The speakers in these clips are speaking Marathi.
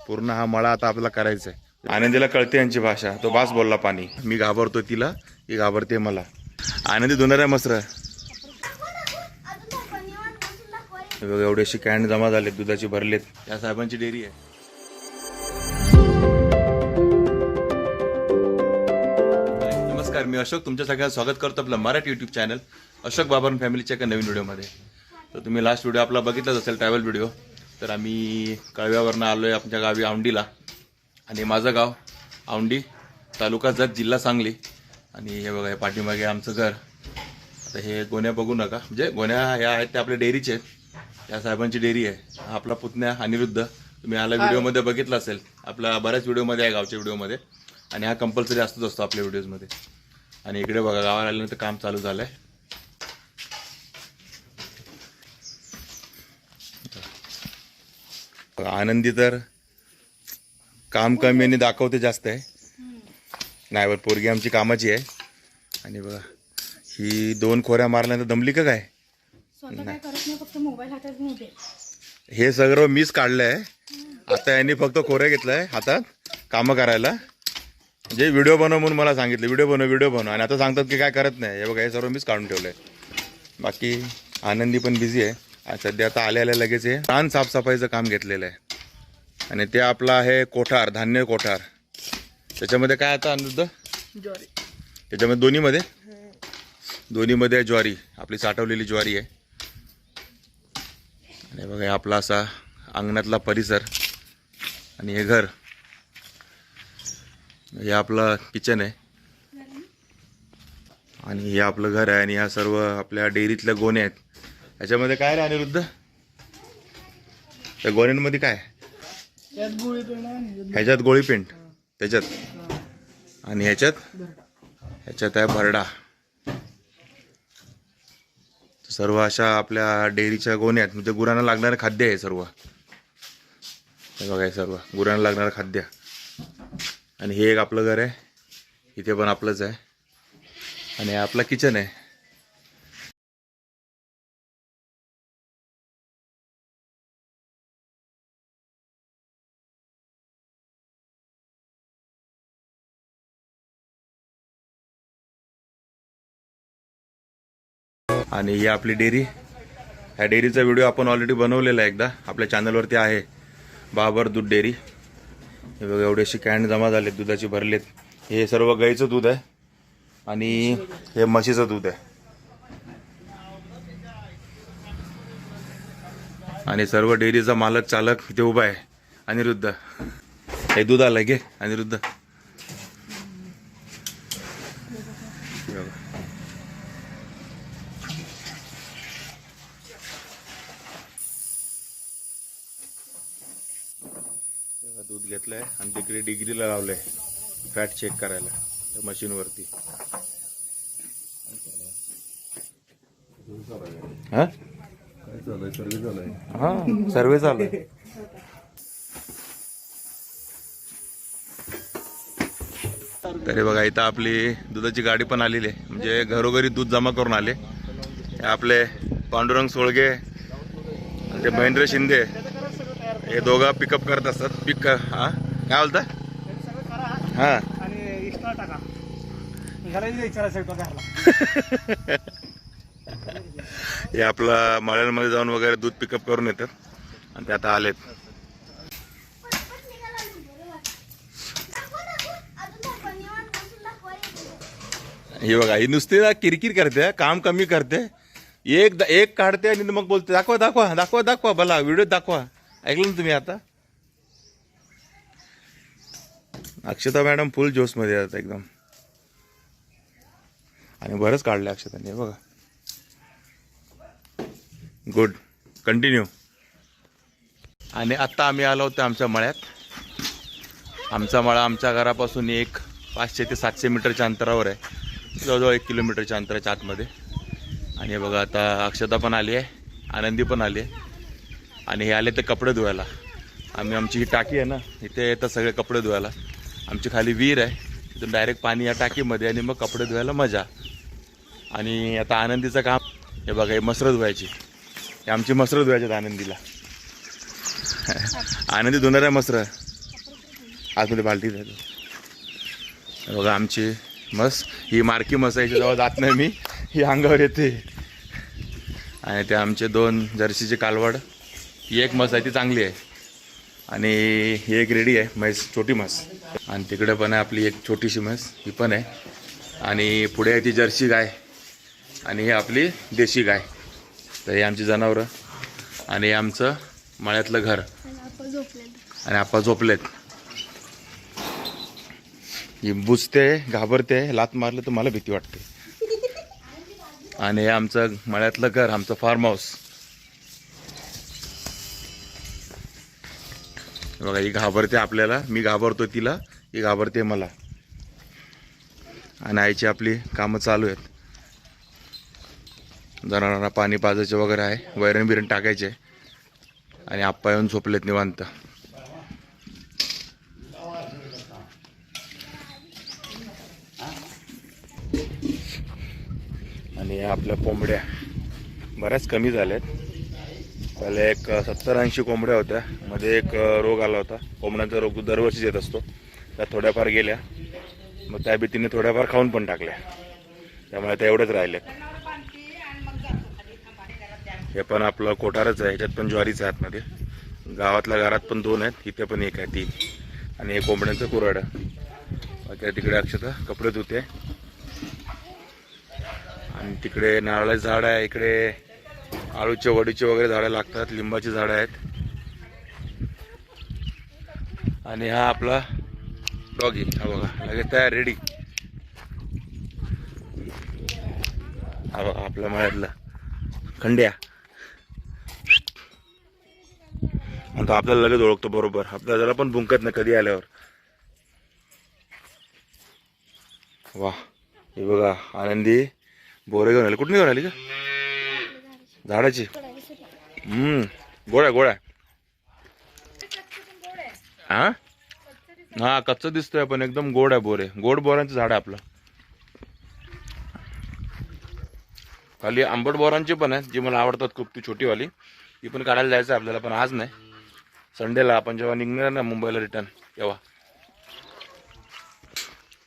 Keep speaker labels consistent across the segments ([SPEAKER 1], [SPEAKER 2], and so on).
[SPEAKER 1] पूर्ण हा मळा आता आपल्याला करायचा आहे. आनंदीला कळते यांची भाषा. तो बास बोलला पाणी. मी घाबरतो तिला, ती घाबरते मला. आनंदी धुणार आहे मसर. एवढेशी कॅन जमा झालेत दुधाची भरलेत. या साहेबांची डेअरी आहे. नमस्कार, मी अशोक. तुमच्या सगळ्यांचं स्वागत करतो आपलं मराठी यूट्यूब चॅनल अशोक बाबर फॅमिलीच्या एका नवीन व्हिडिओमध्ये. तर तुम्ही लास्ट व्हिडिओ आपला बघितलाच असेल, ट्रॅव्हल व्हिडिओ. तर आम्ही कळव्यावरनं आलो आहे आमच्या गावी औंढीला. आणि माझं गाव औंढी, तालुका जत, जिल्हा सांगली. आणि हे बघा, हे पाठीमागे आमचं घर. आता हे गोण्या बघू नका, म्हणजे गोण्या ह्या आहेत त्या आपल्या डेअरीचे आहेत. या साहेबांची डेअरी आहे. हा आपला पुतण्या अनिरुद्ध. तुम्ही आला व्हिडिओमध्ये बघितला असेल, आपला बऱ्याच व्हिडिओमध्ये आहे, गावच्या व्हिडिओमध्ये. आणि हा कंपल्सरी असतोच आपल्या व्हिडिओजमध्ये. आणि इकडे बघा, गावाला आल्यानंतर काम चालू झालंय. आनंदी तर काम कमी आणि दाखवते जास्त आहे. नाही बरं, पोरगी आमची कामाची आहे. आणि बघा, ही 2 खोऱ्या मारल्यानंतर दमली का काय? हे सगळं मीच काढलंय. आता यांनी फक्त खोऱ्या घेतलाय हातात कामं करायला. म्हणजे व्हिडिओ बनव म्हणून मला सांगितलं, व्हिडिओ बनव. आणि आता सांगतात की काय करत नाही. हे बघा, हे सर्व मीच काढून ठेवलंय. बाकी आनंदी पण बिझी आहे. सध्या आता आल्या लगेच हे रान साफसफाईचं काम घेतलेलं आहे. आणि ते आपलं आहे कोठार, धान्य कोठार. त्याच्यामध्ये काय आता अनिरुद्ध? ज्वारी. त्याच्यामध्ये दोन्हीमध्ये ज्वारी, आपली साठवलेली ज्वारी आहे. आणि बघा, हे आपला असा अंगणातला परिसर. आणि हे घर, हे आपलं किचन आहे. आणि हे आपलं घर आहे. आणि ह्या सर्व आपल्या डेअरीतल्या गोण्या आहेत. ह्याच्यामध्ये काय रे अनिरुद्ध? त्या गोण्यांमध्ये काय? ह्याच्यात गोळी पेंट, त्याच्यात. आणि ह्याच्यात आहे भरडा. सर्व अशा आपल्या डेअरीच्या गोण्या आहेत. म्हणजे गुरांना लागणारं खाद्य आहे सर्व. हे बघा, हे सर्व गुरांना लागणारं खाद्य. आणि हे एक आपलं घर आहे. इथे पण आपलंच आहे. आणि हे आपलं किचन आहे. आणि ही आपली डेअरी. ह्या डेअरीचा व्हिडिओ आपण ऑलरेडी बनवलेला आहे एकदा, आपल्या चॅनलवरती आहे, बाबर दूध डेअरी. हे बघा, एवढेशी कॅन जमा झालेत दुधाची भरलेत. हे सर्व गाईचं दूध आहे. आणि हे म्हशीचं दूध आहे. आणि सर्व डेअरीचा मालक, चालक इथे उभा आहे, अनिरुद्ध. हे दूध आलं घे अनिरुद्ध. दूध घेतलंय आणि तिकडे डिग्रीला लावलंय फॅट चेक करायला त्या मशीनवरती. हा, सर्वे चालू आहे. तरी बघा, इथं आपली दुधाची गाडी पण आलेली आहे. म्हणजे घरोघरी दूध जमा करून आले. आपले पांडुरंग सोळगे आणि ते महेंद्र शिंदे, हे दोघं पिकअप करत असतात. हा काय बोलता? हा, हे आपलं मळ्यांमध्ये जाऊन वगैरे दूध पिकअप करून येतात. आणि ते आता आलेत. हे बघा, ही नुसती ना किरकिर करते, काम कमी करते. एक काढते आणि मग बोलते दाखवा भला व्हिडिओ दाखवा. ऐकलं ना तुम्ही? आता अक्षता मॅडम फुल जोश मध्ये आहेत एकदम. आणि बरंच काढलं अक्षताने. बघा, गुड, कंटिन्यू. आणि आता आम्ही आलो होतो आमच्या मळ्यात. आमचा मळा आमच्या घरापासून एक 500 ते 700 मीटरच्या अंतरावर आहे. जवळजवळ 1 किलोमीटरच्या अंतराच्या आतमध्ये. आणि बघा, आता अक्षता पण आली आहे, आनंदी पण आली आहे. आणि हे आले ते कपडे धुवायला. आमची ही टाकी आहे ना, इथे येतात सगळे कपडे धुवायला. आमची खाली विहीर आहे, तिथून डायरेक्ट पाणी या टाकीमध्ये. आणि मग कपडे धुवायला मजा. आणि आता आनंदीचं काम हे बघा, हे मसरं धुवायची. हे आमची मसरं धुवायची आनंदीला. आनंदी धुणार आहे मस्त आतमध्ये बाल्टी झाली बघा आमची मस. ही मार्की मस आहे जवळ जात नाही मी, ही अंगावर येते. आणि ते आमचे 2 जर्सीचे कालवड. ही एक मस आहे ती चांगली आहे आणि ही एक रेडी आहे म्हैस, छोटी म्हस. आणि तिकडे पण आहे आपली एक छोटीशी म्हैस, ही पण आहे. आणि पुढे आहे ती जर्सी गाय आणि ही आपली देशी गाय. तर हे आमची जनावरं आणि हे आमचं मळ्यातलं घर. आणि आप्पा झोपलेत. ही बुजते, घाबरते, लात मारलं तर मला भीती वाटते. आणि हे आमचं मळ्यातलं घर, आमचं फार्म हाऊस. बघा ही घाबरते आपल्याला, मी घाबरतो तिला, ही घाबरते मला. आणि आईची आपली कामं चालू आहेत. जनावरांना पाणी पाजायचे वगैरे आहे, वैरण बिरण टाकायचे. आणि आप्पा येऊन झोपलेत निवांत. आणि आपल्या कोंबड्या बऱ्याच कमी झाल्यात. पहिले एक 70-80 कोंबड्या होत्या, मध्ये एक रोग आला होता. कोंबड्यांचा रोग दरवर्षीच येत असतो. त्या थोड्याफार गेल्या, मग त्या भीतीने थोड्याफार खाऊन पण टाकल्या. त्यामुळे त्या एवढंच राहिले. हे पण आपलं कोठारच आहे, ह्याच्यात पण ज्वारीच आहे आतमध्ये. गावातल्या घरात पण 2 आहेत, इथे पण 1 आहे, 3. आणि हे कोंबड्यांचं कुऱ्हाड. बाकी तिकडे अक्षता कपडे धुते. आणि तिकडे नारळाचं झाड आहे, इकडे आळूचे वडीचे वगैरे झाडं लागतात, लिंबाची झाडं आहेत. आणि हा आपला डॉगी, हा बघा लगेच तयार रेडी. हा बघा आपल्या मळ्यातला खंड्या. आणि तो आपल्याला लगेच ओळखतो बरोबर, आपल्याला जरा पण भुंकत नाही कधी आल्यावर. वा हे बघा आनंदी बोरे घेऊन आले. कुठून घेऊन आली का? झाडाची. गोळ्या गोळ्या. हा हा कच्चं दिसतोय पण एकदम गोड आहे बोरे. गोड बोरांचं झाड आहे आपलं. खाली आंबट बोरांची पण आहेत जी मला आवडतात खूप, ती छोटीवाली. ती पण काढायला जायचं आपल्याला, पण आज नाही, संडेला आपण जेव्हा निघणार ना मुंबईला रिटर्न तेव्हा.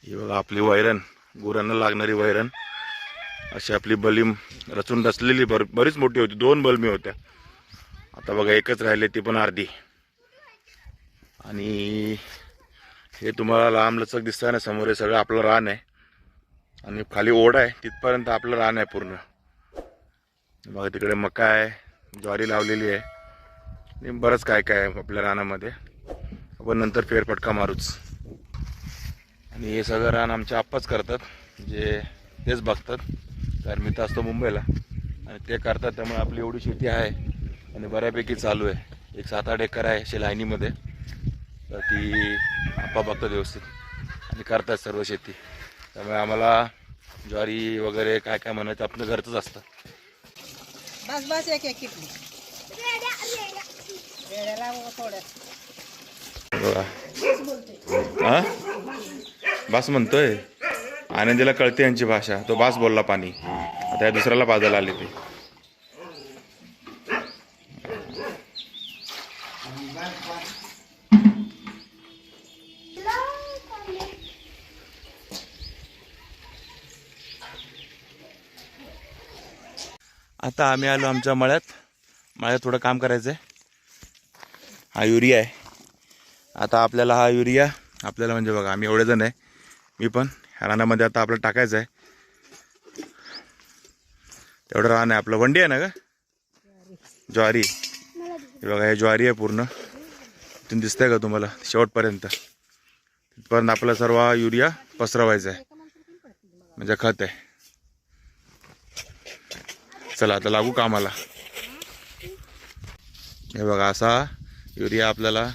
[SPEAKER 1] ही बघा आपली वैरण, गुरांना लागणारी वैरण. अशी आपली बलीम रचून बसलेली, बरीच मोठी होती. 2 बलमी होत्या. आता बघा एकच राहिले, ती पण अर्धी. आणि हे तुम्हाला लांब लचक दिसतंय ना समोर, हे सगळं आपलं रान आहे. आणि खाली ओढा आहे, तिथपर्यंत आपलं रान आहे पूर्ण. बघा तिकडे मका आहे, ज्वारी लावलेली आहे आणि बरंच काय काय आहे आपल्या रानामध्ये. आपण नंतर फेरफटका मारूच. आणि हे सगळं रान आमच्या आप्पाच करतात, जे तेच बघतात. कारण मी तर असतो मुंबईला आणि ते करतात. त्यामुळे आपली एवढी शेती आहे आणि बऱ्यापैकी चालू आहे. एक 7-8 एकर आहे अशी लाईनीमध्ये. तर ती आप्पा बघतात व्यवस्थित आणि करतात सर्व शेती. त्यामुळे आम्हाला ज्वारी वगैरे काय काय म्हणायचं आपलं घरचंच असतं.
[SPEAKER 2] बस बस एक एक किटली
[SPEAKER 1] हा बास म्हणतोय. आनंदीला कळते यांची भाषा, तो बास बोलला पाणी. आता या दुसऱ्याला पाजायला आले ते. आता आम्ही आलो आमच्या मळ्यात थोडं काम करायचं आहे. हा युरिया आहे. आता आपल्याला हा युरिया आपल्याला म्हणजे बघा आम्ही एवढे जण आहे, मी पण ह्या रानामध्ये आता आपल्याला टाकायचं आहे. तेवढं रान आहे आपलं. वंडी आहे ना का ज्वारी? हे बघा हे ज्वारी आहे पूर्ण. इथून दिसतंय का तुम्हाला शेवटपर्यंत? तिथपर्यंत आपला सर्व युरिया पसरवायचा आहे, म्हणजे खत आहे. चला आता लागू कामाला. हे बघा असा युरिया आपल्याला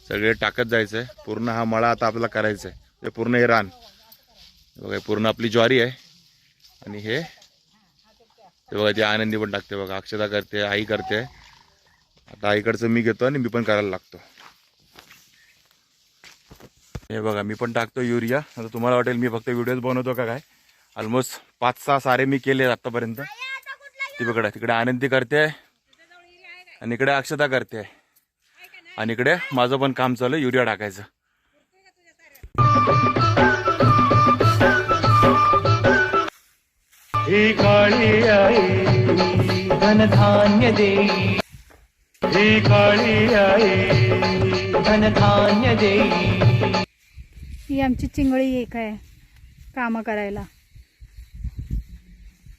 [SPEAKER 1] सगळे टाकत जायचं आहे. पूर्ण हा मळा आता आपल्याला करायचा आहे. हे पूर्ण हे रान बघा, पूर्ण आपली ज्वारी आहे. आणि हे बघा ती आनंदी पण टाकते बघा, अक्षता करते, आई करते. आता आईकडचं मी घेतो आणि मी पण करायला लागतो. हे बघा मी पण टाकतो युरिया. आता तुम्हाला वाटेल मी फक्त व्हिडिओज बनवतो का काय. ऑलमोस्ट 5-6 सारे मी केले आतापर्यंत. ती बघा तिकडे आनंदी करते आणि इकडे अक्षता करते. आणि इकडे माझं पण काम चालू आहे युरिया टाकायचं.
[SPEAKER 3] ही काळी आई धनधान्य देई, ही काळी आई धनधान्य देई.
[SPEAKER 4] ही आमची चिंगळी एक आहे कामं करायला,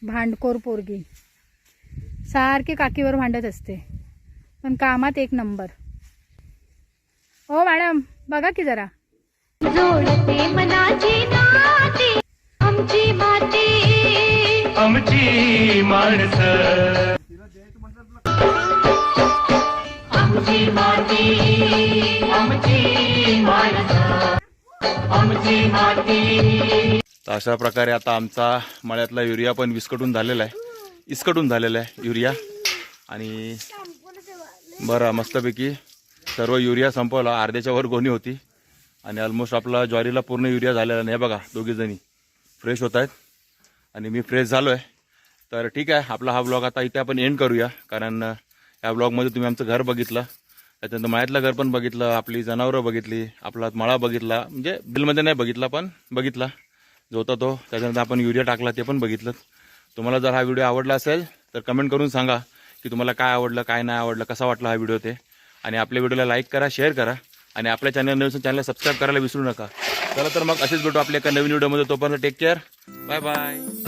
[SPEAKER 4] भांडखोर पोरगी, सारखी काकीवर भांडत असते पण कामात एक नंबर. हो मॅडम बघा की जरा.
[SPEAKER 5] जोडते मनाची नाती आमची माती,
[SPEAKER 3] आमची माणसं,
[SPEAKER 5] आमची माती, आमची माणसं, आमची माती.
[SPEAKER 1] तर अशा प्रकारे आता आमचा मळ्यातला युरिया पण इसकटून झालेला आहे युरिया. आणि बरं मस्तपैकी सर्व युरिया संपवला, अर्ध्याच्या वर गोणी होती आणि ऑलमोस्ट आपला ज्वारीला पूर्ण युरिया झालेला नाही. बघा दोघीजणी फ्रेश होत आहेत आणि मी फ्रेश झालो आहे. तर ठीक आहे, आपला हा ब्लॉग आता इथे आपण एंड करूया, कारण या ब्लॉगमध्ये तुम्ही आमचं घर बघितलं, त्याच्यानंतर मळ्यातलं घर पण बघितलं, आपली जनावरं बघितली, आपला मळा बघितला, म्हणजे बिलमध्ये नाही बघितला पण बघितला जो होता तो. त्याच्यानंतर आपण युरिया टाकला ते पण बघितलं. तुम्हाला जर हा व्हिडिओ आवडला असेल तर कमेंट करून सांगा की तुम्हाला काय आवडलं काय नाही आवडलं, कसा वाटला हा व्हिडिओ ते. आणि आपल्या व्हिडिओला लाईक करा, शेअर करा आणि आपल्या चॅनलला सबस्क्राईब करायला विसरू नका. चला तर मग असेच भेटू आपल्या एका नवीन व्हिडिओमध्ये. तोपर्यंत टेक केअर, बाय बाय.